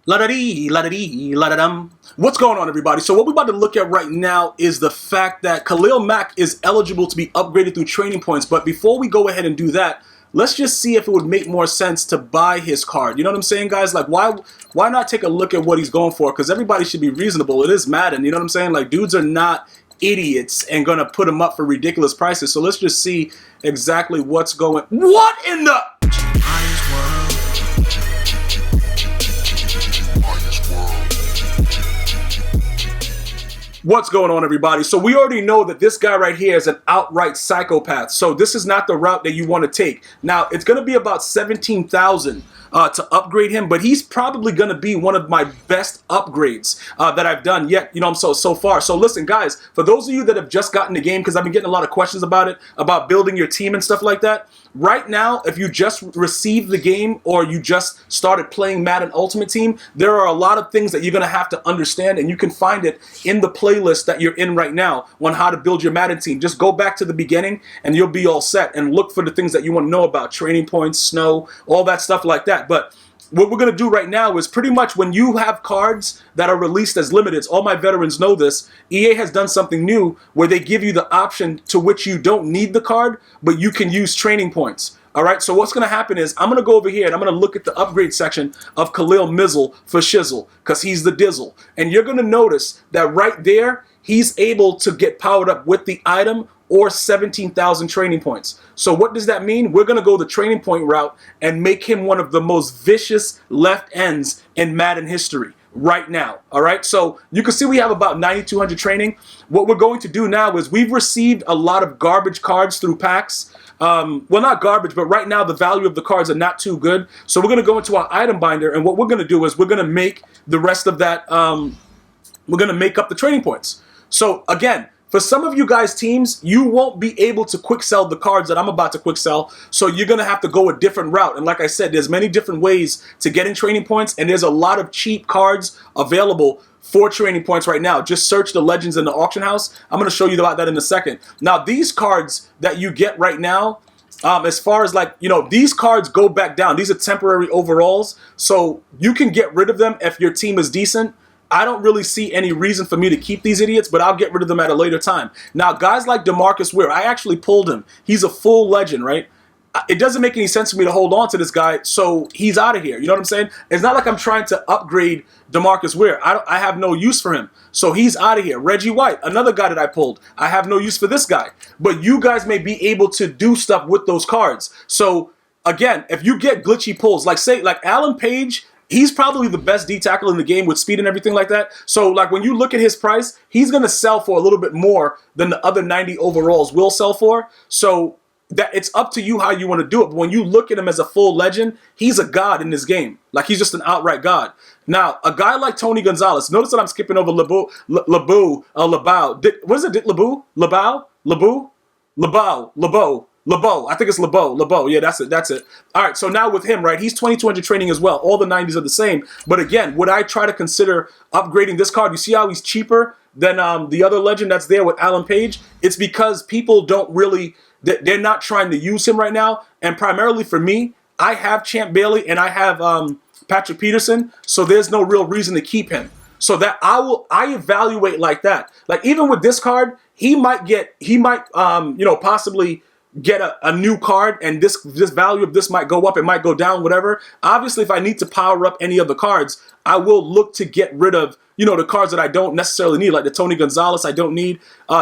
La-da-dee, la-da-dee, la-da-dum. What's going on, everybody? So what we're about to look at right now is the fact that Khalil Mack is eligible to be upgraded through training points. But before we go ahead and do that, let's just see if it would make more sense to buy his card. You know what I'm saying, guys? Like, why not take a look at what he's going for? Because everybody should be reasonable. It is Madden. You know what I'm saying? Like, dudes are not idiots and gonna put him up for ridiculous prices. So let's just see exactly what's going. What in the? What's going on, everybody? So we already know that this guy right here is an outright psychopath. So this is not the route that you want to take. Now, it's going to be about 17,000 to upgrade him, but he's probably going to be one of my best upgrades that I've done yet, you know, so far. So listen, guys, for those of you that have just gotten the game, because I've been getting a lot of questions about it, about building your team and stuff like that, right now, if you just received the game or you just started playing Madden Ultimate Team, there are a lot of things that you're going to have to understand, and you can find it in the playlist that you're in right now on how to build your Madden team. Just go back to the beginning and you'll be all set, and look for the things that you want to know about, training points, snow, all that stuff like that. But what we're going to do right now is pretty much when you have cards that are released as limiteds, all my veterans know this, EA has done something new where they give you the option to which you don't need the card, but you can use training points. All right, so what's going to happen is I'm going to go over here and I'm going to look at the upgrade section of Khalil Mizzle for Shizzle, because he's the Dizzle. And you're going to notice that right there, he's able to get powered up with the item or 17,000 training points. So what does that mean? We're going to go the training point route and make him one of the most vicious left ends in Madden history right now. All right, so you can see we have about 9,200 training. What we're going to do now is we've received a lot of garbage cards through packs. Well, not garbage, but right now the value of the cards are not too good. So we're going to go into our item binder, and what we're going to do is we're going to make the rest of that, we're going to make up the training points. So again, for some of you guys' teams, you won't be able to quick sell the cards that I'm about to quick sell, so you're going to have to go a different route. And like I said, there's many different ways to getting training points, and there's a lot of cheap cards available for training points right now. Just search the legends in the auction house. I'm going to show you about that in a second. Now, these cards that you get right now, as far as, like, you know, these cards go back down. These are temporary overalls, so you can get rid of them if your team is decent. I don't really see any reason for me to keep these idiots, but I'll get rid of them at a later time. Now, guys like DeMarcus Ware, I actually pulled him. He's a full legend, right? It doesn't make any sense for me to hold on to this guy, so he's out of here. You know what I'm saying? It's not like I'm trying to upgrade DeMarcus Ware. I have no use for him, so he's out of here. Reggie White, another guy that I pulled. I have no use for this guy, but you guys may be able to do stuff with those cards. So again, if you get glitchy pulls, like say, like Alan Page, he's probably the best D tackle in the game with speed and everything like that. So like when you look at his price, he's going to sell for a little bit more than the other 90 overalls will sell for. So that it's up to you how you want to do it. But when you look at him as a full legend, he's a god in this game. Like, he's just an outright god. Now, a guy like Tony Gonzalez, notice that I'm skipping over Labau. What is it? Labau? I think it's LeBeau. Yeah, that's it. All right, so now with him, right, he's 2,200 training as well. All the 90s are the same. But again, would I try to consider upgrading this card? You see how he's cheaper than the other legend that's there with Alan Page? It's because people don't really, they're not trying to use him right now. And primarily for me, I have Champ Bailey and I have Patrick Peterson, so there's no real reason to keep him. So that I evaluate like that. Like, even with this card, he might you know, possibly get a new card, and this value of this might go up, it might go down, whatever. Obviously, if I need to power up any of the cards, I will look to get rid of, you know, the cards that I don't necessarily need, like the Tony Gonzalez I don't need.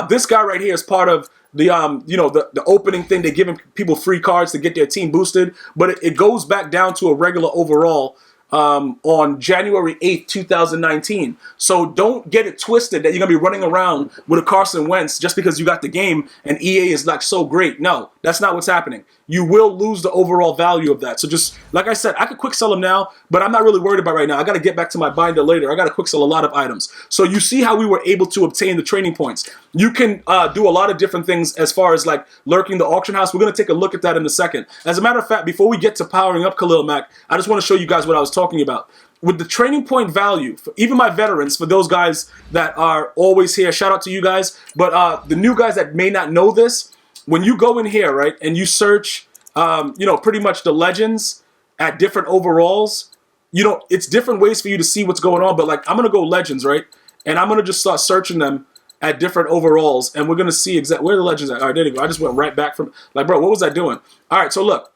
This guy right here is part of the you know, the opening thing. They're giving people free cards to get their team boosted, but it goes back down to a regular overall on January 8th, 2019. So don't get it twisted that you're going to be running around with a Carson Wentz just because you got the game and EA is like so great. No, that's not what's happening. You will lose the overall value of that. So just, like I said, I could quick sell them now, but I'm not really worried about right now. I got to get back to my binder later. I got to quick sell a lot of items. So you see how we were able to obtain the training points. You can do a lot of different things as far as like lurking the auction house. We're going to take a look at that in a second. As a matter of fact, before we get to powering up Khalil Mack, I just want to show you guys what I was talking about. With the training point value, for even my veterans, for those guys that are always here, shout out to you guys. But the new guys that may not know this, when you go in here, right, and you search, you know, pretty much the legends at different overalls, you know, it's different ways for you to see what's going on. But like, I'm going to go legends, right? And I'm going to just start searching them at different overalls. And we're going to see exactly where the legends at. All right, there you go. I just went right back from, like, bro, what was I doing? All right, so look.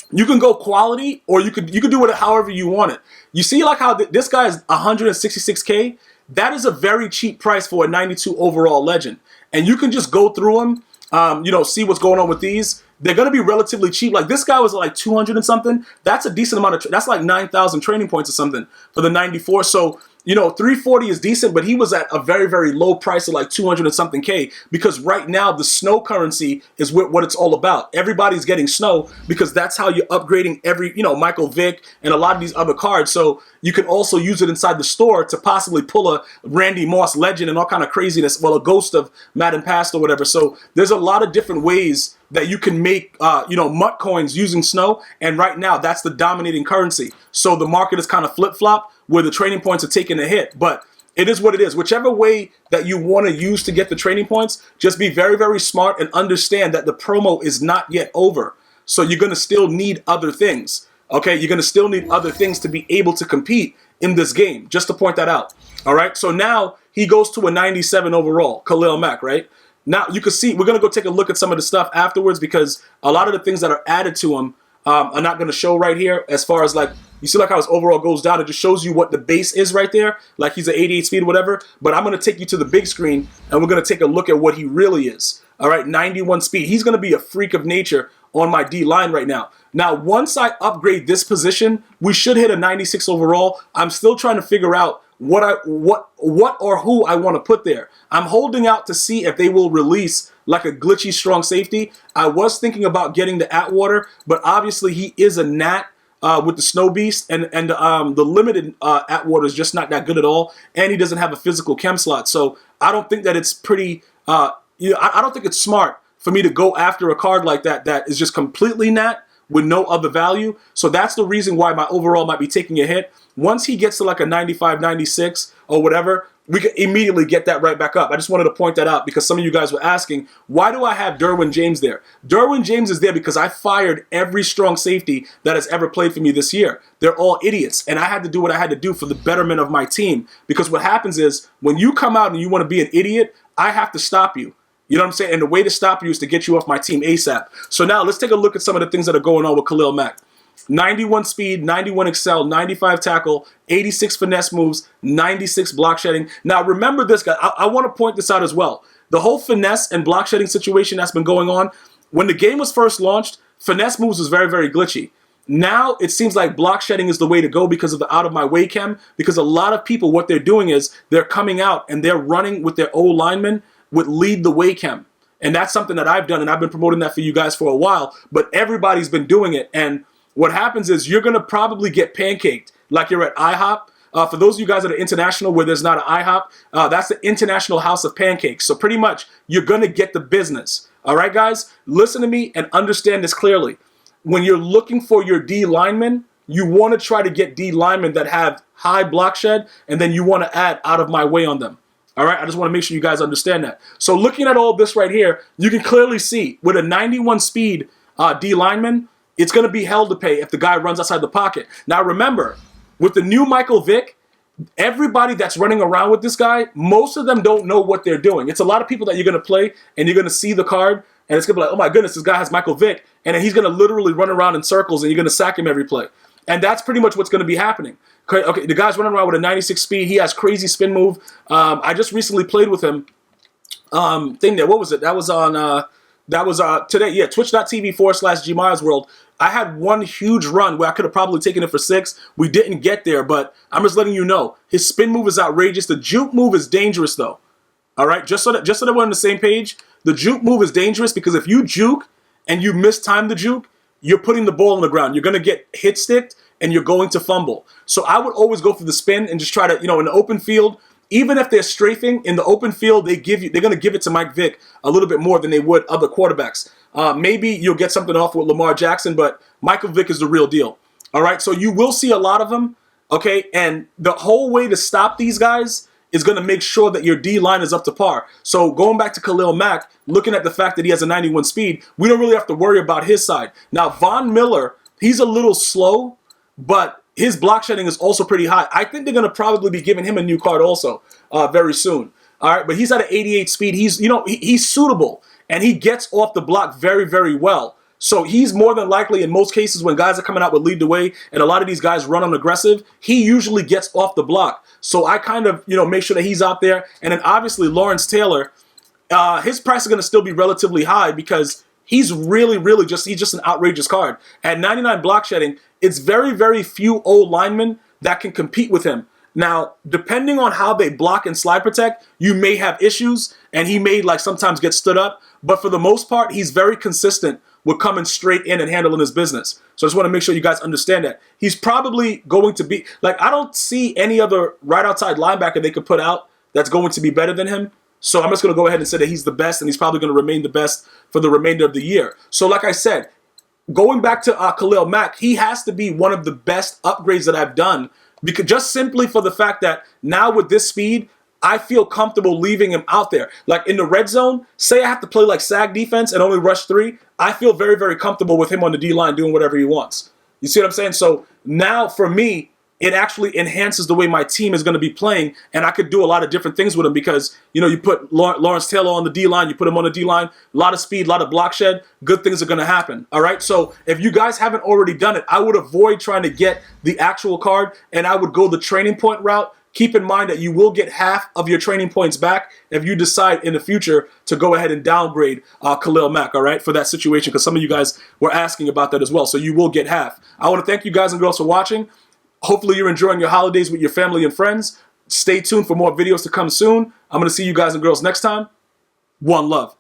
You can go quality, or you could do it however you want it. You see like how this guy is 166K? That is a very cheap price for a 92 overall legend. And you can just go through them, you know, see what's going on with these. They're going to be relatively cheap. Like this guy was like 200 and something. That's a decent amount of, that's like 9,000 training points or something for the 94. So, you know, 340 is decent, but he was at a very, very low price of like 200 and something K, because right now the snow currency is what it's all about. Everybody's getting snow because that's how you're upgrading every, you know, Michael Vick and a lot of these other cards. So you can also use it inside the store to possibly pull a Randy Moss legend and all kind of craziness. Well, a ghost of Madden Past or whatever. So there's a lot of different ways that you can make, you know, MUT coins using snow. And right now that's the dominating currency. So the market is kind of flip-flop where the training points are taking a hit. But it is what it is. Whichever way that you want to use to get the training points, just be very, very smart and understand that the promo is not yet over. So you're going to still need other things. Okay, you're going to still need other things to be able to compete in this game, just to point that out. All right, so now he goes to a 97 overall, Khalil Mack, right? Now you can see, we're going to go take a look at some of the stuff afterwards because a lot of the things that are added to him are not going to show right here. As far as like, you see like how his overall goes down, it just shows you what the base is right there. Like he's at 88 speed or whatever, but I'm going to take you to the big screen and we're going to take a look at what he really is. All right, 91 speed. He's going to be a freak of nature on my D line right now. Now, once I upgrade this position, we should hit a 96 overall. I'm still trying to figure out what or who I want to put there. I'm holding out to see if they will release like a glitchy strong safety. I was thinking about getting the Atwater, but obviously he is a Nat with the Snow Beast, and the limited Atwater is just not that good at all, and he doesn't have a physical chem slot. So I don't think that it's pretty. You know, I don't think it's smart for me to go after a card like that that is just completely Nat with no other value. So that's the reason why my overall might be taking a hit. Once he gets to like a 95, 96 or whatever, we can immediately get that right back up. I just wanted to point that out because some of you guys were asking, why do I have Derwin James there? Derwin James is there because I fired every strong safety that has ever played for me this year. They're all idiots, and I had to do what I had to do for the betterment of my team, because what happens is when you come out and you want to be an idiot, I have to stop you. You know what I'm saying? And the way to stop you is to get you off my team ASAP. So now let's take a look at some of the things that are going on with Khalil Mack. 91 speed, 91 excel, 95 tackle, 86 finesse moves, 96 block shedding. Now remember this, guy. I want to point this out as well. The whole finesse and block shedding situation that's been going on, when the game was first launched, finesse moves was very, very glitchy. Now it seems like block shedding is the way to go because of the out of my way chem, because a lot of people, what they're doing is they're coming out and they're running with their old linemen with lead the way chem. And that's something that I've done, and I've been promoting that for you guys for a while, but everybody's been doing it. And what happens is you're going to probably get pancaked like you're at IHOP. For those of you guys that are international where there's not an IHOP, that's the International House of Pancakes. So pretty much you're going to get the business. All right, guys? Listen to me and understand this clearly. When you're looking for your D linemen, you want to try to get D linemen that have high block shed, and then you want to add out of my way on them. All right, I just want to make sure you guys understand that. So looking at all this right here, you can clearly see with a 91 speed D lineman, it's going to be hell to pay if the guy runs outside the pocket. Now remember, with the new Michael Vick, everybody that's running around with this guy, most of them don't know what they're doing. It's a lot of people that you're going to play and you're going to see the card and it's going to be like, oh my goodness, this guy has Michael Vick. And then he's going to literally run around in circles and you're going to sack him every play. And that's pretty much what's going to be happening. Okay, the guy's running around with a 96 speed. He has crazy spin move. I just recently played with him. What was it? That was on, today. Yeah, twitch.tv/GmiasWorld. I had one huge run where I could have probably taken it for 6. We didn't get there, but I'm just letting you know. His spin move is outrageous. The juke move is dangerous, though. All right, just so that we're on the same page, the juke move is dangerous because if you juke and you mistime the juke, you're putting the ball on the ground. You're going to get hit sticked and you're going to fumble. So I would always go for the spin and just try to, in the open field, even if they're strafing in the open field, they're going to give it to Mike Vick a little bit more than they would other quarterbacks. Maybe you'll get something off with Lamar Jackson, but Michael Vick is the real deal. All right, so you will see a lot of them, okay? And the whole way to stop these guys is going to make sure that your D-line is up to par. So going back to Khalil Mack, looking at the fact that he has a 91 speed, we don't really have to worry about his side. Now, Von Miller, he's a little slow, but his block shedding is also pretty high. I think they're going to probably be giving him a new card also very soon. All right, but he's at an 88 speed. He's, you know, he's suitable, and he gets off the block very, very well. So he's more than likely, in most cases, when guys are coming out with lead the way, and a lot of these guys run on aggressive, he usually gets off the block. So I kind of, you know, make sure that he's out there. And then obviously Lawrence Taylor, his price is going to still be relatively high because he's really just an outrageous card. At 99 block shedding, it's very, very few old linemen that can compete with him. Now, depending on how they block and slide protect, you may have issues, and he may like sometimes get stood up. But for the most part, he's very consistent with coming straight in and handling his business. So I just want to make sure you guys understand that. He's probably going to be, like, I don't see any other right outside linebacker they could put out that's going to be better than him. So I'm just going to go ahead and say that he's the best, and he's probably going to remain the best for the remainder of the year. So like I said, going back to Khalil Mack, he has to be one of the best upgrades that I've done, because just simply for the fact that now with this speed, I feel comfortable leaving him out there. Like in the red zone, say I have to play like sag defense and only rush 3, I feel very, very comfortable with him on the D-line doing whatever he wants. You see what I'm saying? So now for me, it actually enhances the way my team is going to be playing, and I could do a lot of different things with him because, you know, you put Lawrence Taylor on the D-line, you put him on the D-line, a lot of speed, a lot of block shed, good things are going to happen, all right? So if you guys haven't already done it, I would avoid trying to get the actual card, and I would go the training point route. Keep in mind that you will get half of your training points back if you decide in the future to go ahead and downgrade Khalil Mack, all right, for that situation, because some of you guys were asking about that as well. So you will get half. I want to thank you guys and girls for watching. Hopefully you're enjoying your holidays with your family and friends. Stay tuned for more videos to come soon. I'm going to see you guys and girls next time. One love.